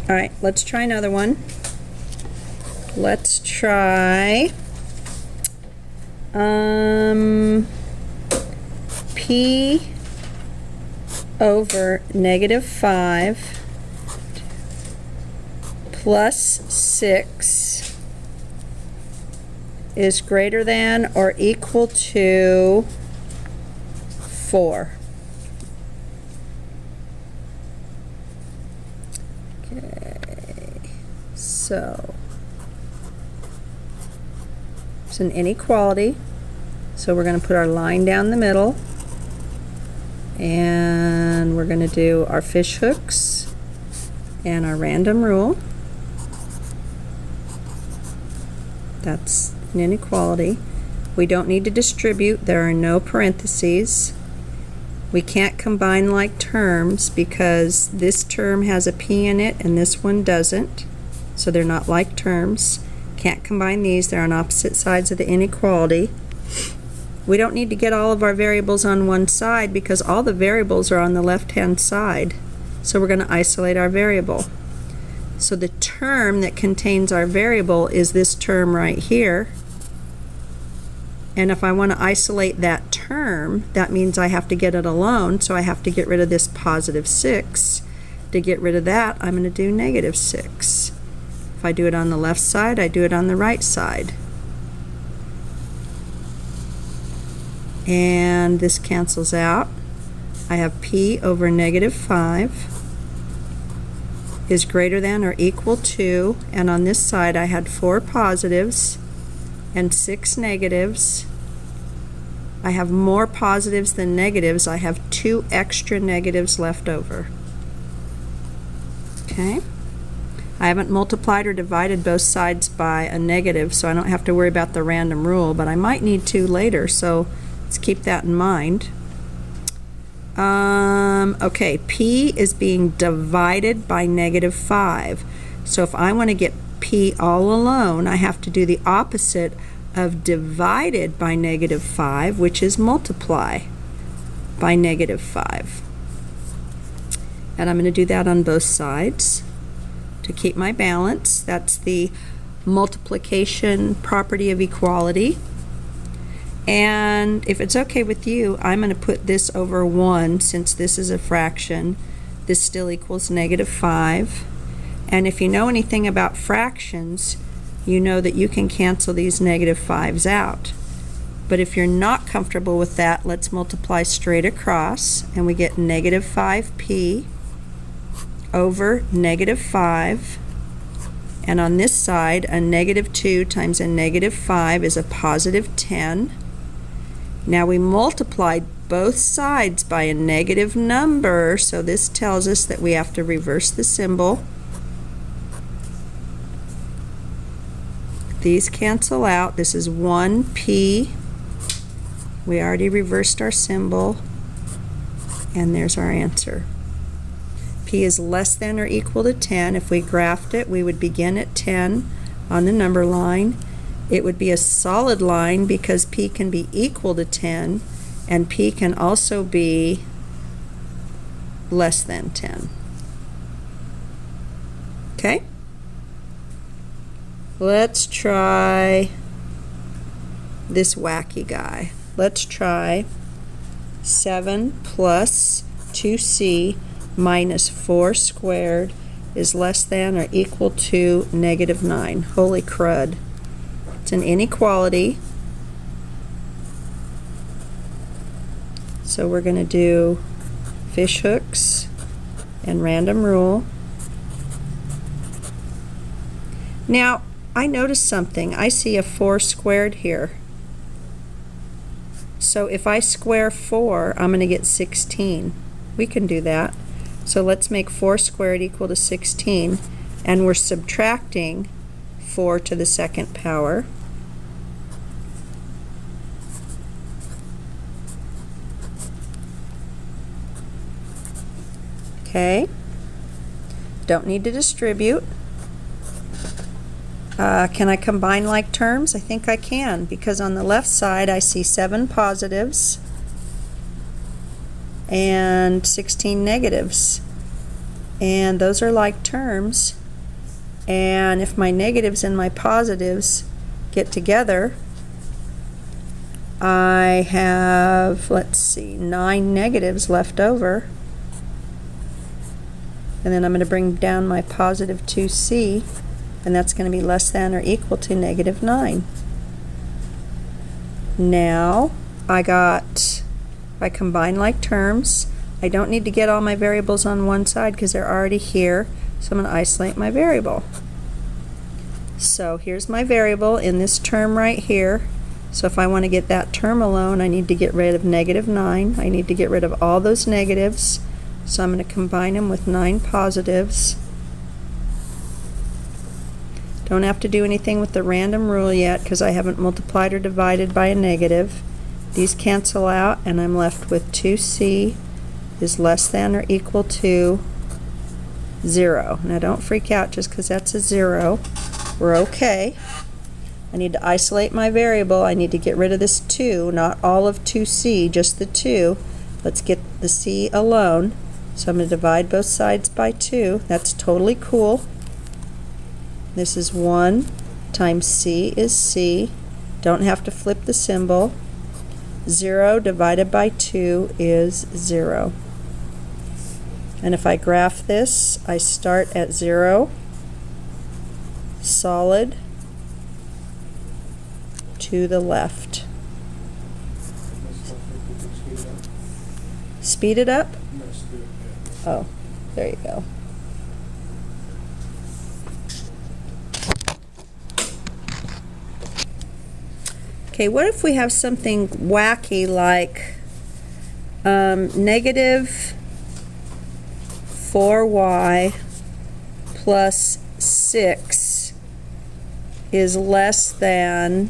All right, let's try another one. Let's try P over -5 plus 6 is greater than or equal to 4. Okay, so it's an inequality. So we're going to put our line down the middle, and we're going to do our fish hooks and our random rule. That's an inequality. We don't need to distribute. There are no parentheses. We can't combine like terms because this term has a p in it and this one doesn't. So they're not like terms. Can't combine these. They're on opposite sides of the inequality. We don't need to get all of our variables on one side because all the variables are on the left-hand side. So we're going to isolate our variable. So the term that contains our variable is this term right here. And if I want to isolate that term, that means I have to get it alone, so I have to get rid of this +6. To get rid of that, I'm going to do -6. If I do it on the left side, I do it on the right side. And this cancels out. I have P over -5 is greater than or equal to, and on this side I had 4 positives and 6 negatives. I have more positives than negatives. I have 2 extra negatives left over. Okay. I haven't multiplied or divided both sides by a negative, so I don't have to worry about the random rule, but I might need to later, so let's keep that in mind. Okay, P is being divided by -5. So if I want to get P all alone, I have to do the opposite of divided by -5, which is multiply by -5. And I'm going to do that on both sides to keep my balance. That's the multiplication property of equality. And if it's okay with you, I'm going to put this over 1 since this is a fraction. This still equals -5. And if you know anything about fractions, you know that you can cancel these -5's out. But if you're not comfortable with that, let's multiply straight across, and we get -5p over -5. And on this side, a -2 times a -5 is a +10. Now we multiplied both sides by a negative number, so this tells us that we have to reverse the symbol. These cancel out. This is 1p. We already reversed our symbol, and there's our answer. P is less than or equal to 10. If we graphed it, we would begin at 10 on the number line. It would be a solid line because P can be equal to 10, and P can also be less than 10. Okay? Let's try this wacky guy. Let's try 7 plus 2c minus 4 squared is less than or equal to -9. Holy crud. It's an inequality. So we're going to do fish hooks and random rule. Now, I noticed something. I see a 4 squared here. So if I square 4, I'm going to get 16. We can do that. So let's make 4 squared equal to 16, and we're subtracting 4 to the 2nd power. Okay. Don't need to distribute. Can I combine like terms? I think I can, because on the left side I see 7 positives and 16 negatives. and those are like terms, and if my negatives and my positives get together, I have, let's see, 9 negatives left over, and then I'm going to bring down my positive 2c, and that's going to be less than or equal to negative 9. Now I combine like terms. I don't need to get all my variables on one side because they're already here, so I'm going to isolate my variable. So here's my variable in this term right here. So if I want to get that term alone, I need to get rid of negative 9. I need to get rid of all those negatives. So I'm going to combine them with 9 positives. Don't have to do anything with the random rule yet because I haven't multiplied or divided by a negative. These cancel out, and I'm left with 2c is less than or equal to 0. Now don't freak out just because that's a 0. We're okay. I need to isolate my variable. I need to get rid of this 2, not all of 2c, just the 2. Let's get the c alone. So I'm going to divide both sides by 2. That's totally cool. This is 1 times c is c. Don't have to flip the symbol. 0 divided by 2 is 0. And if I graph this, I start at 0, solid, to the left. Speed it up? Oh, there you go. Okay, what if we have something wacky like negative 4y plus 6 is less than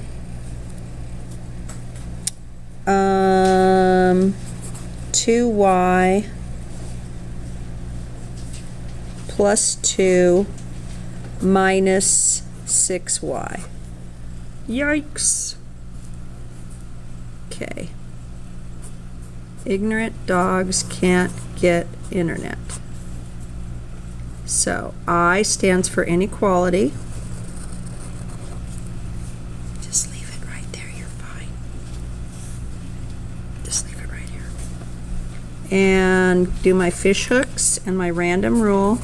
2y plus 2 minus 6y. Yikes. Okay. Ignorant dogs can't get internet. So I stands for inequality. Just leave it right there, you're fine. Just leave it right here. And do my fish hooks and my random rule.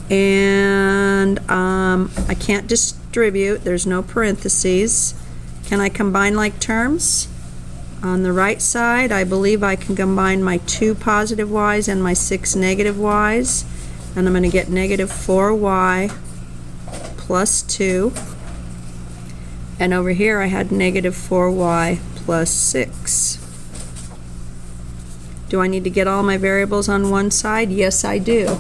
And I can't distribute, there's no parentheses. Can I combine like terms? On the right side, I believe I can combine my 2 positive y's and my 6 negative y's, and I'm going to get negative 4y plus 2, and over here I had negative 4y plus 6. Do I need to get all my variables on one side? Yes, I do.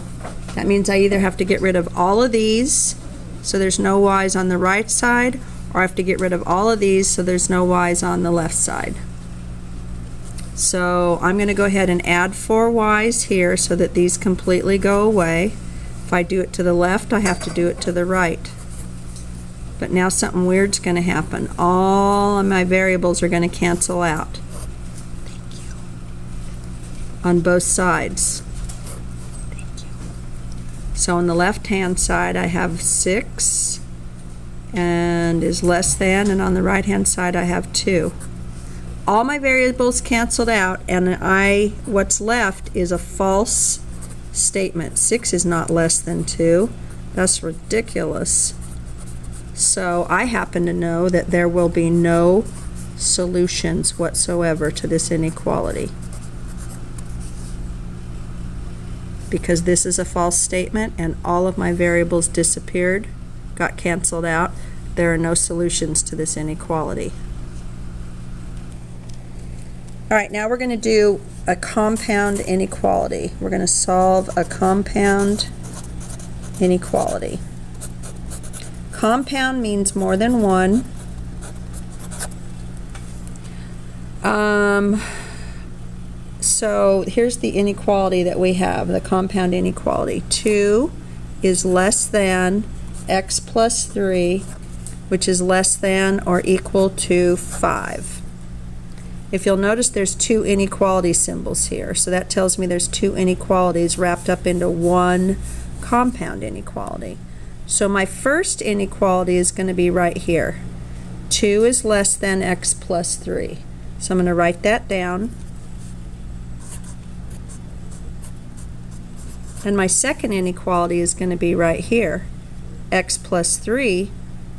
That means I either have to get rid of all of these, so there's no y's on the right side, or I have to get rid of all of these so there's no y's on the left side. So I'm going to go ahead and add 4 y's here so that these completely go away. If I do it to the left, I have to do it to the right. But now something weird's going to happen. All of my variables are going to cancel out. Thank you. On both sides. Thank you. So on the left-hand side, I have 6 and is less than, and on the right-hand side, I have 2. All my variables canceled out, and what's left is a false statement. 6 is not less than 2. That's ridiculous. So I happen to know that there will be no solutions whatsoever to this inequality, because this is a false statement and all of my variables disappeared, got canceled out. There are no solutions to this inequality. All right, now we're going to do a compound inequality. We're going to solve a compound inequality. Compound means more than one. So here's the inequality that we have, the compound inequality. 2 is less than x plus 3, which is less than or equal to 5. If you'll notice, there's two inequality symbols here, so that tells me there's two inequalities wrapped up into one compound inequality. So my first inequality is going to be right here. 2 is less than x plus 3. So I'm going to write that down. And my second inequality is going to be right here. X plus 3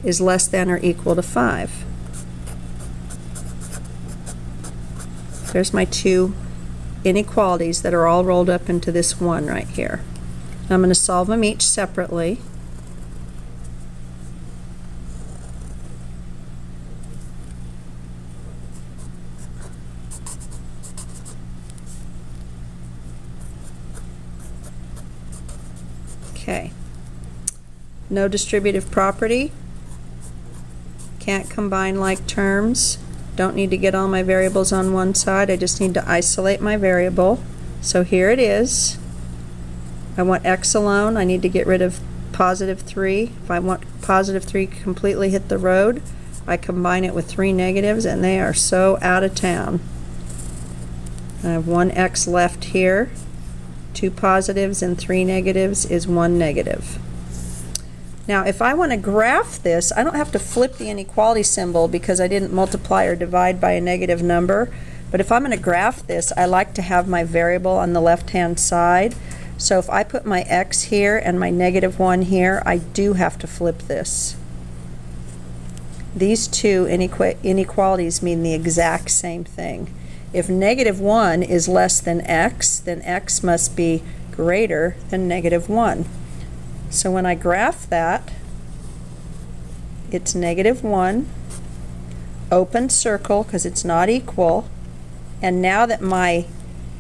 is less than or equal to 5. There's my two inequalities that are all rolled up into this one right here. I'm going to solve them each separately. Okay. No distributive property. Can't combine like terms. Don't need to get all my variables on one side. I just need to isolate my variable. So here it is. I want x alone. I need to get rid of positive 3. If I want positive 3 completely hit the road, I combine it with 3 negatives, and they are so out of town. I have 1 x left here. 2 positives and 3 negatives is 1 negative. Now if I want to graph this, I don't have to flip the inequality symbol because I didn't multiply or divide by a negative number. But if I'm going to graph this, I like to have my variable on the left-hand side. So if I put my x here and my negative 1 here, I do have to flip this. These two inequalities mean the exact same thing. If negative 1 is less than x, then x must be greater than negative 1. So when I graph that, it's negative 1, open circle because it's not equal, and now that my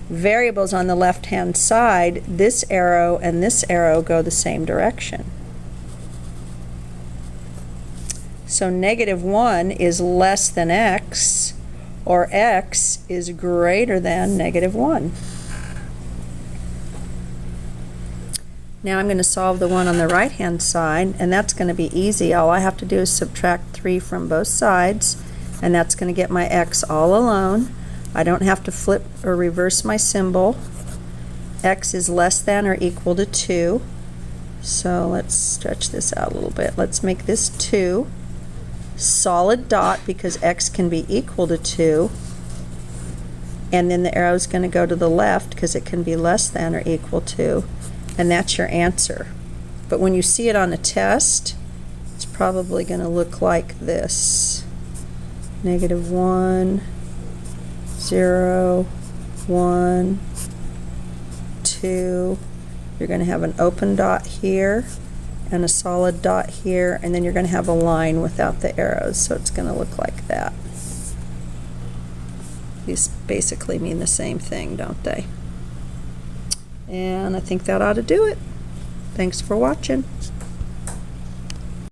variables on the left-hand side, this arrow and this arrow go the same direction. So negative 1 is less than x, or x is greater than negative 1. Now I'm going to solve the one on the right-hand side, and that's going to be easy. All I have to do is subtract 3 from both sides, and that's going to get my x all alone. I don't have to flip or reverse my symbol. X is less than or equal to 2. So let's stretch this out a little bit. Let's make this 2. Solid dot because x can be equal to 2. And then the arrow is going to go to the left because it can be less than or equal to. And that's your answer. But when you see it on a test, it's probably going to look like this. Negative 1, 0, 1, 2. You're going to have an open dot here and a solid dot here, and then you're going to have a line without the arrows, so it's going to look like that. These basically mean the same thing, don't they? And I think that ought to do it. Thanks for watching.